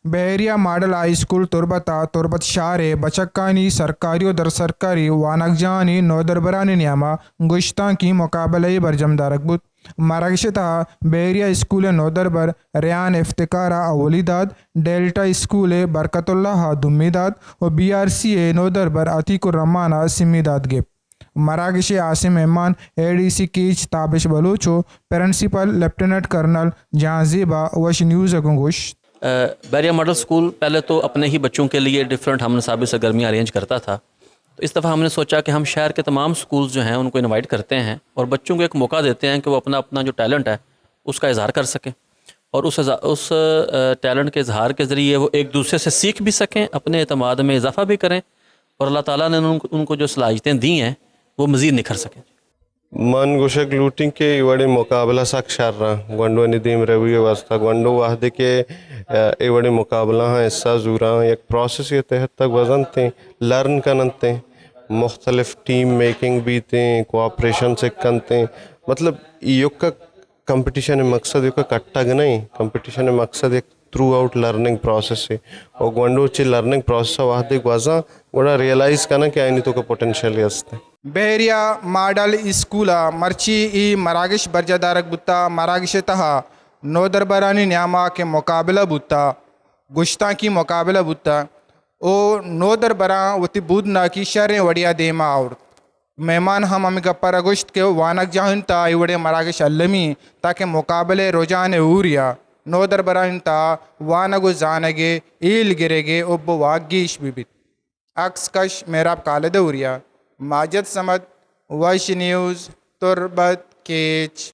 بحریہ model high school تربت شارے بچکانی سرکاری و در سرکاری وانگجانی نودربرانی نیاما گشتاں کی مقابلہ برجم دارک بود مراگشتا بحریہ اسکول نودربر ریان افتکارہ اولی داد ڈیلٹا اسکول برکت اللہ دمی داد و بی آر سی اے نودربر عتیق الرحمانہ سمی داد گپ مراگش عاصم احمان A D C Kech Tabish بلوچو پرنسپل لیفٹیننٹ کرنل جہاں زیبا وش نیوز گنگوش بحریہ ماڈل اسکول پہلے تو اپنے ہی بچوں کے لیے ڈفرینٹ ہم نصابی سرگرمیاں ارینج کرتا تھا، تو اس دفعہ ہم نے سوچا کہ ہم شہر کے تمام سکولز جو ہیں ان کو انوائٹ کرتے ہیں اور بچوں کو ایک موقع دیتے ہیں کہ وہ اپنا جو ٹیلنٹ ہے اس کا اظہار کر سکیں، اور اس ٹیلنٹ کے اظہار کے ذریعے وہ ایک دوسرے سے سیکھ بھی سکیں، اپنے اعتماد میں اضافہ بھی کریں، اور اللہ تعالیٰ نے ان کو جو صلاحیتیں دی ہیں وہ مزید نکھر سکیں۔ من گوشک لوٹیں کے ایوڑی مقابلہ سک شر رہا گونڈو ندیم روی واسطہ گونڈو واحد کے ایوڑی مقابلہ ہاں حصہ زورا ایک پروسیس کے تحت تک وزن تھیں لرن کنتے مختلف ٹیم میکنگ بھی تھیں کوآپریشن سے کنتے مطلب یک کا کمپٹیشن مقصد یک کا کٹا گنیں کمپٹیشن مقصد ایک تھرو آؤٹ لرننگ پروسیس ہے اور گونڈو چی لرننگ پروسیس واحد ایک وزن گوڑا ریئلائز کرنا کہ آئینی تو کا پوٹنشل ہے بحریہ ماڈل اسکول مرچی ای مراگش برجہ دارک بتا مراگش تہا نودربرانی نیاما کے مقابلہ بتا گشتاں کی مقابلہ بتا او نودربراں وتی بودنا کی شریں وڑیا دیما اور مہمان ہم گپر گشت کے وانک جاہن تا ایوڑے مراگش علمی تاکہ مقابلے رجان اوریا نودربران تا وانگو زانگے ایل گرے اوب واگیش بھی عکس کش میراب کالد اوریا ماجد سمد وش نیوز تربت کیچ